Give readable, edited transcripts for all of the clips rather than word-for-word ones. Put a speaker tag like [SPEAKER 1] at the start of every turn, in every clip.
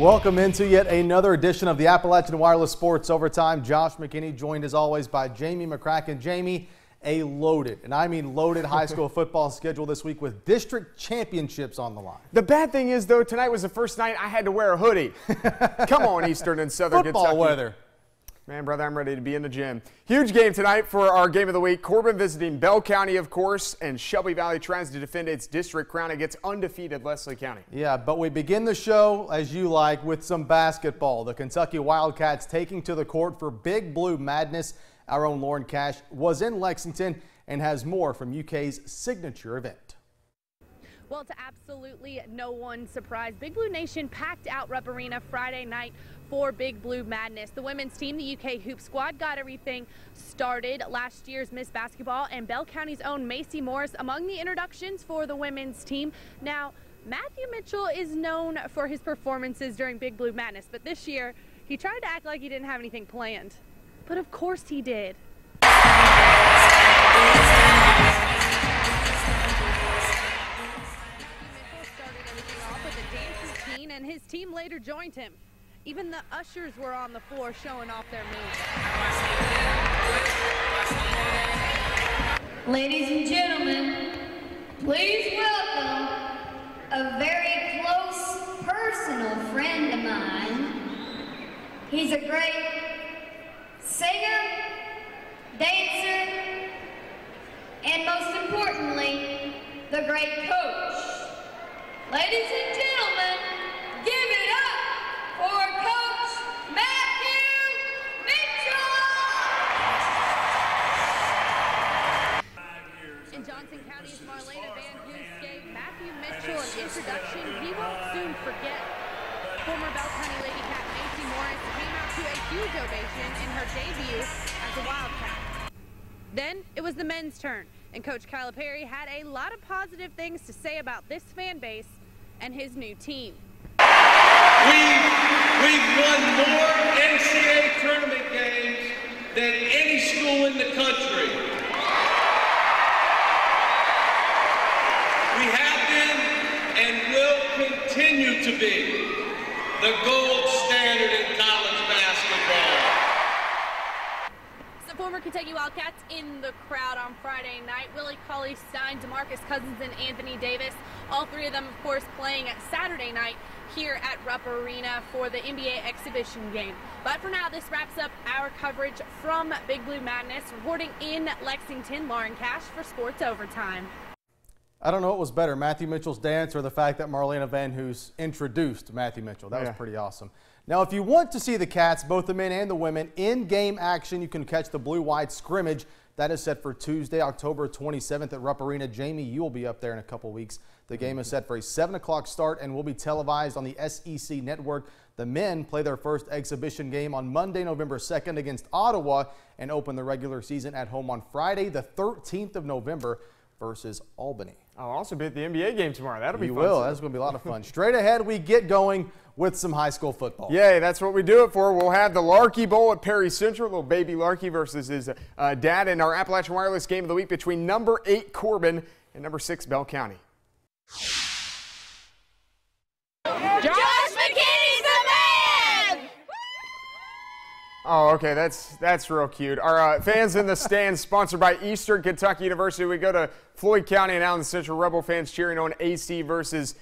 [SPEAKER 1] Welcome into yet another edition of the Appalachian Wireless Sports Overtime. Josh McKinney joined as always by Jamie McCracken. Jamie, a loaded, and I mean loaded high school football schedule this week with district championships on the line.
[SPEAKER 2] The bad thing is, though, tonight was the first night I had to wear a hoodie. Come on, Eastern and Southern
[SPEAKER 1] Football
[SPEAKER 2] Kentucky.
[SPEAKER 1] weather.
[SPEAKER 2] Man, brother, I'm ready to be in the gym. Huge game tonight for our game of the week. Corbin visiting Bell County, of course, and Shelby Valley tries to defend its district crown against undefeated Leslie County.
[SPEAKER 1] Yeah, but we begin the show, as you like, with some basketball. The Kentucky Wildcats taking to the court for Big Blue Madness. Our own Lauren Cash was in Lexington and has more from UK's signature event.
[SPEAKER 3] Well, to absolutely no one's surprise, Big Blue Nation packed out Rupp Arena Friday night for Big Blue Madness. The women's team, the UK Hoop Squad, got everything started. Last year's Miss Basketball and Bell County's own Macy Morris among the introductions for the women's team. Now, Matthew Mitchell is known for his performances during Big Blue Madness, but this year he tried to act like he didn't have anything planned. But of course he did. And his team later joined him. Even the ushers were on the floor showing off their moves.
[SPEAKER 4] Ladies and gentlemen, please welcome a very close personal friend of mine. He's a great singer, dancer, and most importantly, the great coach. Ladies and gentlemen, give it up for Coach Matthew Mitchell!
[SPEAKER 3] In Johnson County's Marlena Van Hoos gave Matthew Mitchell an introduction he won't soon forget. Former Bell County Lady Cat Macy Morris came out to a huge ovation in her debut as a Wildcat. Then it was the men's turn, and Coach Calipari had a lot of positive things to say about this fan base and his new team.
[SPEAKER 5] We've won more NCAA tournament games than any school in the country. We have been and will continue to be the gold standard in college basketball.
[SPEAKER 3] Some former Kentucky Wildcats in the crowd on Friday night. Willie Cauley-Stein, DeMarcus Cousins, and Anthony Davis. All three of them, of course, playing Saturday night here at Rupp Arena for the NBA exhibition game. But for now, this wraps up our coverage from Big Blue Madness. Reporting in Lexington, Lauren Cash for Sports Overtime.
[SPEAKER 1] I don't know what was better, Matthew Mitchell's dance or the fact that Marlena Van Hoos introduced Matthew Mitchell. That was pretty awesome. Now, if you want to see the Cats, both the men and the women, in game action, you can catch the blue-white scrimmage. That is set for Tuesday, October 27th at Rupp Arena. Jamie, you will be up there in a couple weeks. The game is set for a 7 o'clock start and will be televised on the SEC network. The men play their first exhibition game on Monday, November 2nd against Ottawa and open the regular season at home on Friday, the 13th of November versus Albany.
[SPEAKER 2] I'll also be at the NBA game tomorrow. That'll be fun.
[SPEAKER 1] You will. That's going to be a lot of fun. Straight ahead, we get going with some high school football.
[SPEAKER 2] Yay, that's what we do it for. We'll have the Larky Bowl at Perry Central, little baby Larky versus his dad in our Appalachian Wireless game of the week between number 8 Corbin and number 6 Bell County.
[SPEAKER 4] Josh McKinney's the man!
[SPEAKER 2] Oh, okay, that's real cute. Our fans in the stands, sponsored by Eastern Kentucky University. We go to Floyd County and Allen Central. Rebel fans cheering on AC versus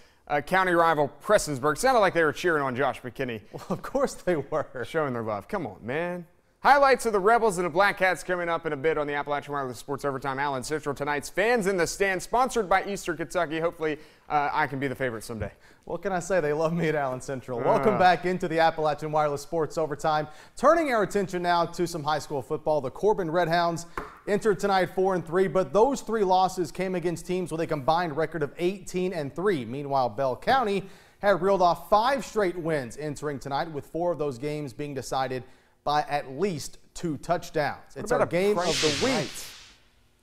[SPEAKER 2] county rival Prestonsburg. Sounded like they were cheering on Josh McKinney.
[SPEAKER 1] Well, of course they were.
[SPEAKER 2] Showing their love. Come on, man. Highlights of the Rebels and the Black Cats coming up in a bit on the Appalachian Wireless Sports Overtime. Allen Central tonight's Fans in the Stand, sponsored by Eastern Kentucky. Hopefully, I can be the favorite someday.
[SPEAKER 1] What can I say? They love me at Allen Central. Welcome back into the Appalachian Wireless Sports Overtime. Turning our attention now to some high school football. The Corbin Redhounds entered tonight 4-3, but those 3 losses came against teams with a combined record of 18-3. Meanwhile, Bell County had reeled off 5 straight wins entering tonight, with 4 of those games being decided by at least 2 touchdowns. It's our game of the week.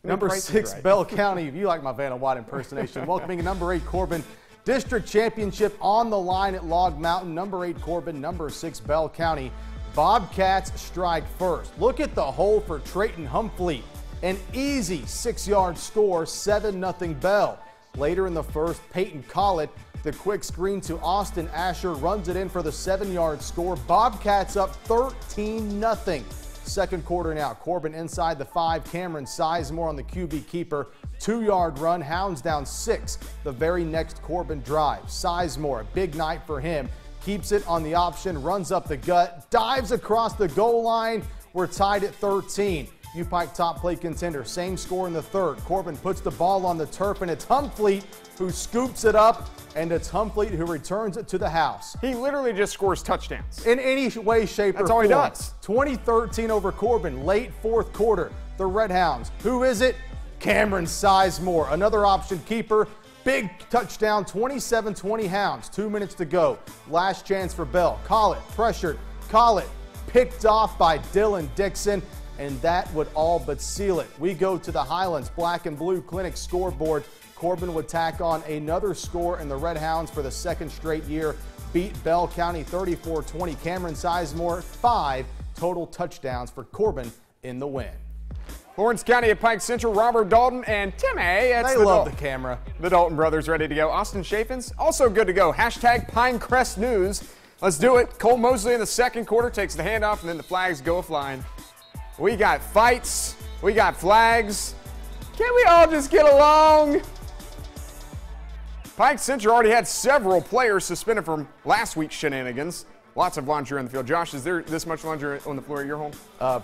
[SPEAKER 1] Number 6 Bell County. You like my Vanna White impersonation. Welcoming number 8 Corbin. District championship on the line at Log Mountain. Number 8 Corbin, number 6 Bell County. Bobcats strike first. Look at the hole for Trayton Humphley. An easy 6-yard score, 7-0 Bell. Later in the first, Peyton Collett The quick screen to Austin Asher runs it in for the 7-yard score. Bobcats up 13-0. Second quarter now. Corbin inside the 5. Cameron Sizemore on the QB keeper. 2-yard run. Hounds down 6. The very next Corbin drive. Sizemore, a big night for him. Keeps it on the option, runs up the gut, dives across the goal line. We're tied at 13. U-Pike top plate contender. Same score in the third. Corbin puts the ball on the turf, and it's Humfleet who scoops it up, and it's Humfleet who returns it to the house.
[SPEAKER 2] He literally just scores touchdowns.
[SPEAKER 1] In any way, shape, or form.
[SPEAKER 2] That's all he does.
[SPEAKER 1] 2013 over Corbin, late fourth quarter. The Red Hounds. Who is it? Cameron Sizemore, another option keeper. Big touchdown, 27-20 Hounds. 2 minutes to go. Last chance for Bell. Call it, pressured, call it. Picked off by Dylan Dixon, and that would all but seal it. We go to the Highlands Black and Blue Clinic scoreboard. Corbin would tack on another score, and the Red Hounds for the second straight year beat Bell County 34-20. Cameron Sizemore, 5 total touchdowns for Corbin in the win.
[SPEAKER 2] Lawrence County at Pike Central, Robert Dalton and Timmy.
[SPEAKER 1] They love the camera.
[SPEAKER 2] The Dalton brothers ready to go. Austin Chaffins also good to go. Hashtag Pinecrest News. Let's do it. Cole Mosley in the second quarter takes the handoff, and then the flags go flying. We got fights. We got flags. Can't we all just get along? Pike Central already had several players suspended from last week's shenanigans. Lots of laundry on the field. Josh, is there this much laundry on the floor at your home?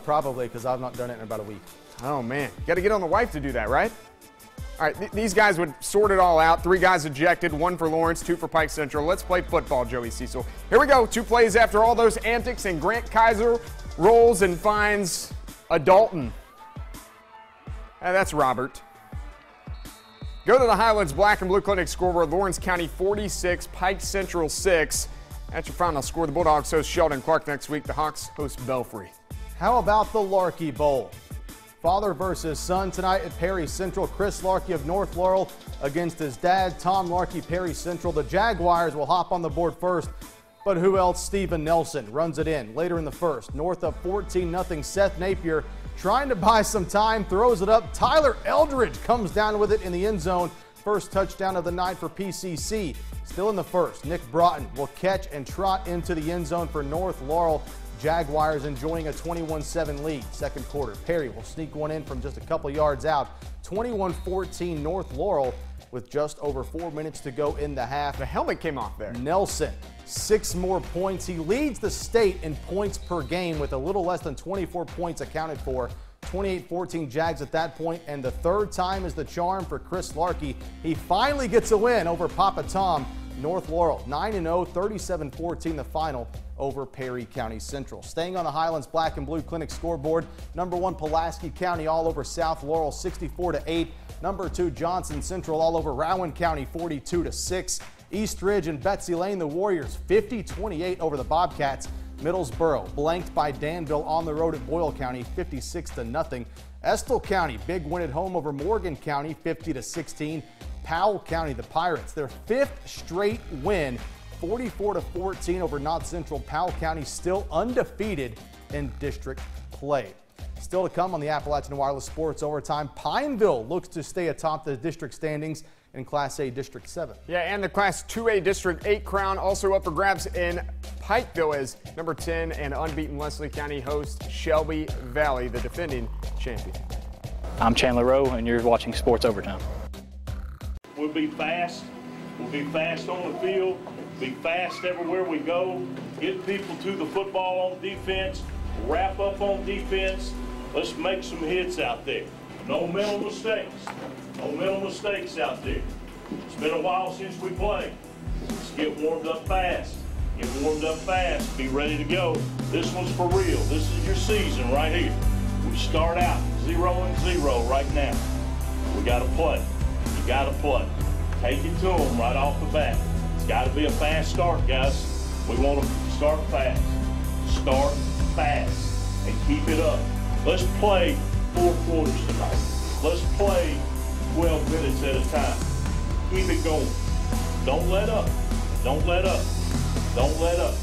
[SPEAKER 1] Probably, because I've not done it in about a week.
[SPEAKER 2] Oh, man. Got to get on the wife to do that, right? All right, these guys would sort it all out. 3 guys ejected, 1 for Lawrence, 2 for Pike Central. Let's play football, Joey Cecil. Here we go. 2 plays after all those antics, and Grant Kaiser rolls and finds a Dalton. That's Robert. Go to the Highlands Black and Blue Clinic scoreboard. Lawrence County 46, Pike Central 6. That's your final score. The Bulldogs host Sheldon Clark next week. The Hawks host Belfry.
[SPEAKER 1] How about the Larkey Bowl? Father versus son tonight at Perry Central. Chris Larkey of North Laurel against his dad, Tom Larkey, Perry Central. The Jaguars will hop on the board first, but who else? Stephen Nelson runs it in later in the first. North of 14-0. Seth Napier trying to buy some time, throws it up. Tyler Eldridge comes down with it in the end zone. First touchdown of the night for PCC. Still in the first, Nick Broughton will catch and trot into the end zone for North Laurel. Jaguars enjoying a 21-7 lead. Second quarter, Perry will sneak one in from just a couple yards out. 21-14 North Laurel with just over 4 minutes to go in the half.
[SPEAKER 2] The helmet came off there.
[SPEAKER 1] Nelson, 6 more points. He leads the state in points per game with a little less than 24 points accounted for. 28-14 Jags at that point, and the third time is the charm for Chris Larkey. He finally gets a win over Papa Tom. North Laurel 9-0, 37-14 the final over Perry County Central. Staying on the Highlands Black and Blue Clinic scoreboard, number 1 Pulaski County all over South Laurel 64-8. Number 2 Johnson Central all over Rowan County 42-6. East Ridge and Betsy Lane, the Warriors 50-28 over the Bobcats. Middlesboro blanked by Danville on the road at Boyle County 56-0. Estill County big win at home over Morgan County 50-16. Powell County, the Pirates, their 5th straight win, 44-14 over North Central. Powell County still undefeated in district play. Still to come on the Appalachian Wireless Sports Overtime, Pineville looks to stay atop the district standings in Class A District 7.
[SPEAKER 2] Yeah, and the Class 2A District 8 crown also up for grabs in Pikeville as number 10 and unbeaten Leslie County host Shelby Valley, the defending champion.
[SPEAKER 6] I'm Chandler Rowe, and you're watching Sports Overtime.
[SPEAKER 7] We'll be fast. We'll be fast on the field. Be fast everywhere we go. Get people to the football on defense. Wrap up on defense. Let's make some hits out there. No mental mistakes. No mental mistakes out there. It's been a while since we played. Let's get warmed up fast. Get warmed up fast. Be ready to go. This one's for real. This is your season right here. We start out 0-0 right now. We got to play. You got to play. Take it to them right off the bat. It's got to be a fast start, guys. We want to start fast. Start fast and keep it up. Let's play 4 quarters tonight. Let's play 12 minutes at a time. Keep it going. Don't let up. Don't let up. Don't let up.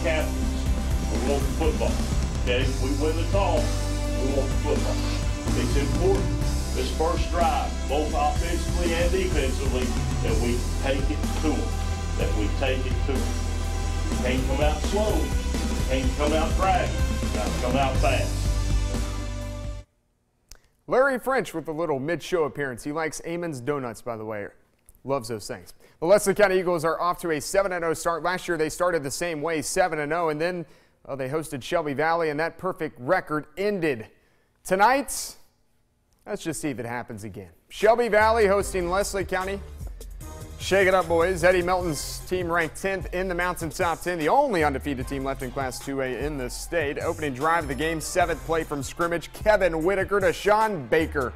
[SPEAKER 7] Captains, we want the football. Okay? We win the call. We want the football. It's important. this first drive, both offensively and defensively, that we take it to them. That we take it to them. You can't come out slow. You can't come out dragging. You got to come out fast.
[SPEAKER 2] Larry French with a little mid-show appearance. He likes Amon's Donuts, by the way. Loves those things. The Leslie County Eagles are off to a 7-0 start. Last year they started the same way, 7-0, and then they hosted Shelby Valley, and that perfect record ended. Tonight, let's just see if it happens again. Shelby Valley hosting Leslie County. Shake it up, boys. Eddie Melton's team ranked 10th in the Mountain Top 10, the only undefeated team left in Class 2A in the state. Opening drive of the game, 7th play from scrimmage, Kevin Whitaker to Sean Baker.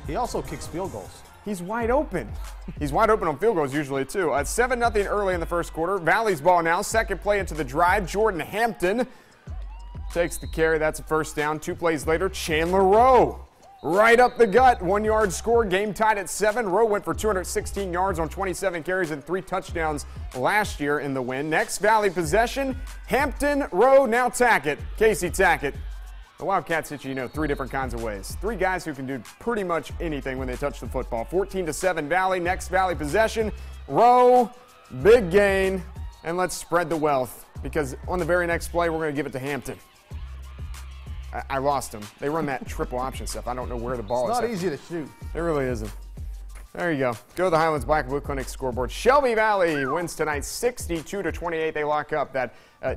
[SPEAKER 1] He also kicks field goals.
[SPEAKER 2] He's wide open. He's wide open on field goals usually, too. 7-0 early in the first quarter. Valley's ball now. Second play into the drive. Jordan Hampton takes the carry. That's a first down. 2 plays later, Chandler Rowe. Right up the gut. 1-yard score. Game tied at 7. Rowe went for 216 yards on 27 carries and 3 touchdowns last year in the win. Next Valley possession. Hampton, Rowe, now Tackett. Casey Tackett. The Wildcats hit you, 3 different kinds of ways. 3 guys who can do pretty much anything when they touch the football. 14-7 Valley. Next Valley possession. Rowe, big gain, and let's spread the wealth because on the very next play we're going to give it to Hampton. I lost him. They run that triple option stuff. I don't know where the ball is.
[SPEAKER 1] It's not easy to shoot.
[SPEAKER 2] It really isn't. There you go. Go to the Highlands Black and Blue Clinic scoreboard. Shelby Valley wins tonight 62-28. They lock up that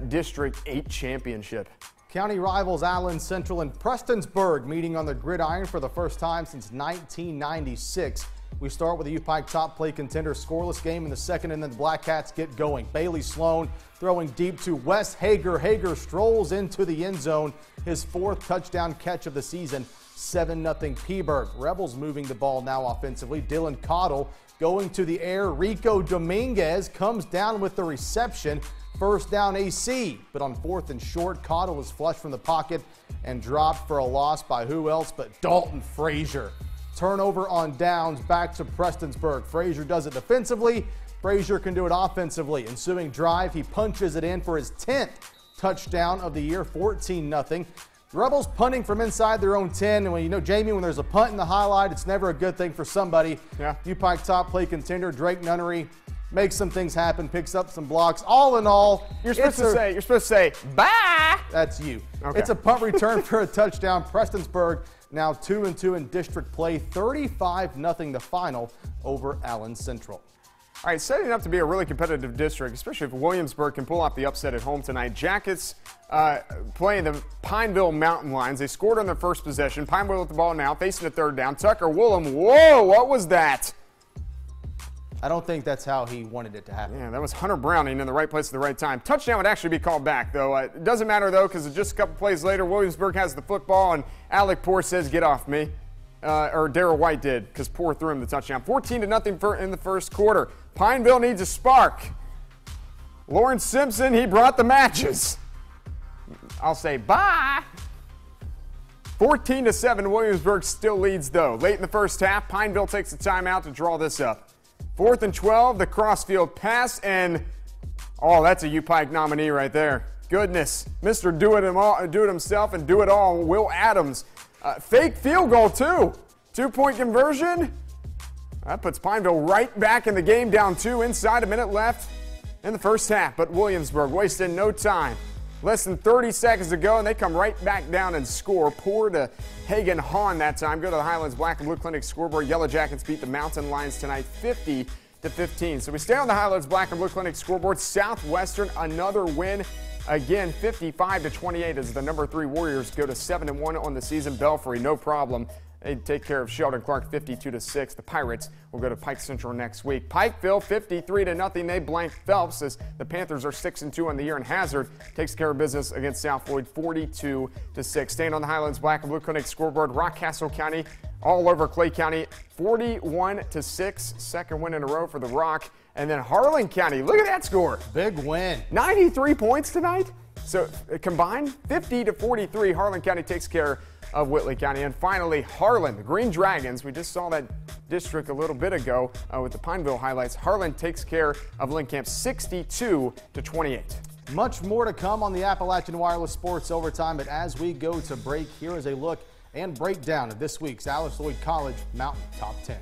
[SPEAKER 2] District 8 championship.
[SPEAKER 1] County rivals Allen Central and Prestonsburg meeting on the gridiron for the first time since 1996. We start with the U Pike top play contender scoreless game in the second, and then the Black Cats get going. Bailey Sloan throwing deep to Wes Hager. Hager strolls into the end zone, his 4th touchdown catch of the season. 7-0 Peaburg. Rebels moving the ball now offensively. Dylan Cottle going to the air. Rico Dominguez comes down with the reception. First down AC, but on 4th and short, Cottle was flushed from the pocket and dropped for a loss by who else but Dalton Frazier. Turnover on downs, back to Prestonsburg. Frazier does it defensively. Frazier can do it offensively. Ensuing drive, he punches it in for his 10th touchdown of the year, 14-0. The Rebels punting from inside their own 10, and when Jamie, when there's a punt in the highlight, it's never a good thing for somebody.
[SPEAKER 2] Yeah.
[SPEAKER 1] U Pike top play contender Drake Nunnery makes some things happen, picks up some blocks. All in all,
[SPEAKER 2] you're supposed to say bye.
[SPEAKER 1] That's you.
[SPEAKER 2] Okay.
[SPEAKER 1] It's a punt return for a touchdown. Prestonsburg now 2-2 in district play, 35-0 the final over Allen Central.
[SPEAKER 2] All right, setting up to be a really competitive district, especially if Williamsburg can pull off the upset at home tonight. Jackets playing the Pineville Mountain Lions. They scored on their first possession. Pineville with the ball now, facing a 3rd down. Tucker Woolham, whoa, what was that?
[SPEAKER 1] I don't think that's how he wanted it to happen.
[SPEAKER 2] Yeah, that was Hunter Browning in the right place at the right time. Touchdown would actually be called back, though. It doesn't matter, though, because just a couple plays later, Williamsburg has the football, and Alec Poor says, get off me. Or Darrell White did, because Poor threw him the touchdown. 14-0 in the first quarter. Pineville needs a spark. Lawrence Simpson, he brought the matches. I'll say bye. 14-7, Williamsburg still leads, though. Late in the first half, Pineville takes a timeout to draw this up. 4th and 12, the crossfield pass, and oh, that's a U Pike nominee right there. Goodness, Mr. Do it himself and do it all, Will Adams. Fake field goal, too. 2-point conversion. That puts Pineville right back in the game, down 2, inside a minute left in the first half. But Williamsburg wasted no time. Less than 30 seconds to go, and they come right back down and score. Poor to Hagan Hahn that time. Go to the Highlands Black and Blue Clinic scoreboard. Yellow Jackets beat the Mountain Lions tonight 50-15. So we stay on the Highlands Black and Blue Clinic scoreboard. Southwestern, another win. Again, 55-28 as the number 3 Warriors go to 7-1 on the season. Belfry, no problem. They take care of Sheldon Clark 52-6. The Pirates will go to Pike Central next week. Pikeville 53-0. They blank Phelps as the Panthers are 6-2 on the year, and Hazard takes care of business against South Floyd 42-6. Staying on the Highlands Black and Blue Clinic scoreboard, Rockcastle County all over Clay County 41-6. Second win in a row for the Rock. And then Harlan County, look at that score.
[SPEAKER 1] Big win.
[SPEAKER 2] 93 points tonight. So combined 50-43, Harlan County takes care of Whitley County. And finally, Harlan, the Green Dragons. We just saw that district a little bit ago with the Pineville highlights. Harlan takes care of Linkamp 62-28.
[SPEAKER 1] Much more to come on the Appalachian Wireless Sports Overtime, but as we go to break, here is a look and breakdown of this week's Alice Lloyd College Mountain Top 10.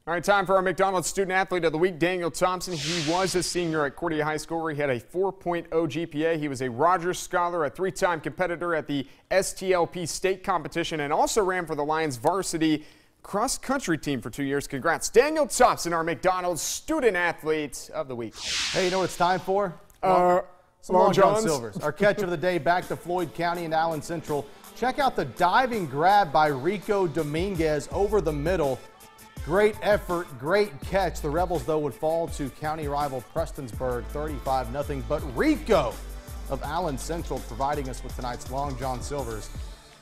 [SPEAKER 2] All right, time for our McDonald's Student Athlete of the Week, Daniel Thompson. He was a senior at Cordia High School where he had a 4.0 GPA. He was a Rogers Scholar, a three-time competitor at the STLP state competition, and also ran for the Lions varsity cross-country team for 2 years. Congrats, Daniel Thompson, our McDonald's Student Athlete of the Week.
[SPEAKER 1] Hey, you know what it's time for? Some
[SPEAKER 2] Long
[SPEAKER 1] John
[SPEAKER 2] Johns.
[SPEAKER 1] Silvers. Our catch of the day back to Floyd County and Allen Central. Check out the diving grab by Rico Dominguez over the middle. Great effort, great catch. The Rebels, though, would fall to county rival Prestonsburg 35-0. But Rico of Allen Central providing us with tonight's Long John Silver's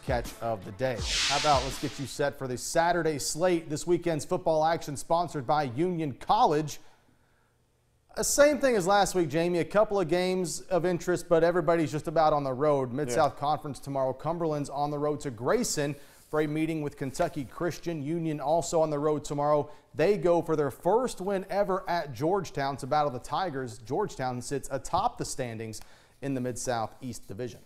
[SPEAKER 1] catch of the day. How about let's get you set for the Saturday slate. This weekend's football action sponsored by Union College. Same thing as last week, Jamie. A couple of games of interest, but everybody's just about on the road. Mid-South Conference tomorrow. Cumberland's on the road to Grayson for a meeting with Kentucky Christian. Union also on the road tomorrow. They go for their first win ever at Georgetown to battle the Tigers. Georgetown sits atop the standings in the Mid-South East Division.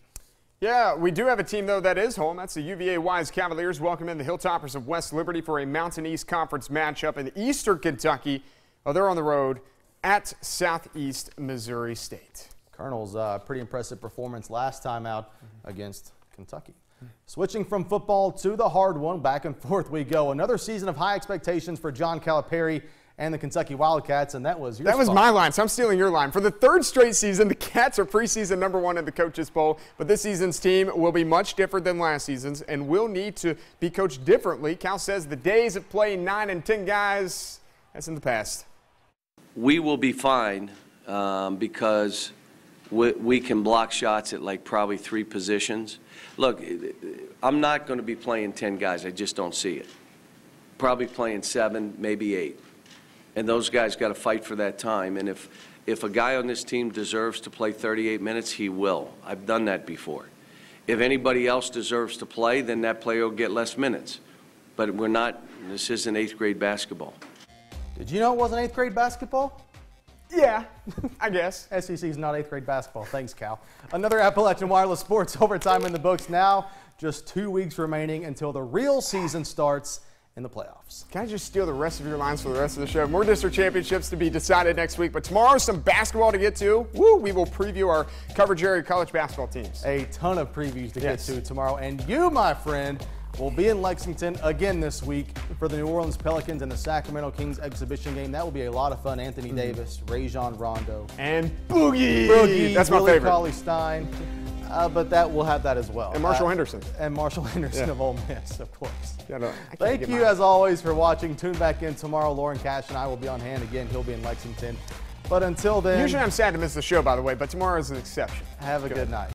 [SPEAKER 2] Yeah, we do have a team, though, that is home. That's the UVA Wise Cavaliers. Welcome in the Hilltoppers of West Liberty for a Mountain East Conference matchup in Eastern Kentucky. They're on the road at Southeast Missouri State.
[SPEAKER 1] Colonel's pretty impressive performance last time out against Kentucky. Switching from football to the hard one, back and forth we go. Another season of high expectations for John Calipari and the Kentucky Wildcats, and that was your
[SPEAKER 2] That was my line, so I'm stealing your line. For the third straight season, the Cats are preseason #1 in the Coaches Bowl, but this season's team will be much different than last season's and will need to be coached differently. Cal says the days of playing 9 and 10 guys, that's in the past.
[SPEAKER 8] We will be fine because we can block shots at like probably 3 positions. Look, I'm not going to be playing 10 guys. I just don't see it. Probably playing 7, maybe 8. And those guys got to fight for that time. And if a guy on this team deserves to play 38 minutes, he will. I've done that before. If anybody else deserves to play, then that player will get less minutes. But we're not, this isn't 8th grade basketball.
[SPEAKER 1] Did you know it wasn't 8th grade basketball?
[SPEAKER 2] Yeah, I guess.
[SPEAKER 1] SEC is not 8th grade basketball. Thanks, Cal. Another Appalachian Wireless Sports Overtime in the books now. Just 2 weeks remaining until the real season starts in the playoffs.
[SPEAKER 2] Can I just steal the rest of your lines for the rest of the show? More district championships to be decided next week, but tomorrow some basketball to get to. Woo! We will preview our coverage area college basketball teams.
[SPEAKER 1] A ton of previews to get to tomorrow. And you, my friend, will be in Lexington again this week for the New Orleans Pelicans and the Sacramento Kings exhibition game. That will be a lot of fun. Anthony Davis, Rajon Rondo.
[SPEAKER 2] And Boogie. That's my favorite.
[SPEAKER 1] Cauley-Stein. But we'll have that as well.
[SPEAKER 2] And Marshall Henderson.
[SPEAKER 1] And Marshall Henderson of Ole Miss, of course.
[SPEAKER 2] Thank
[SPEAKER 1] you, as always, for watching. Tune back in tomorrow. Lauren Cash and I will be on hand again. He'll be in Lexington. But until then.
[SPEAKER 2] Usually I'm sad to miss the show, by the way, but tomorrow is an exception.
[SPEAKER 1] Have a good night.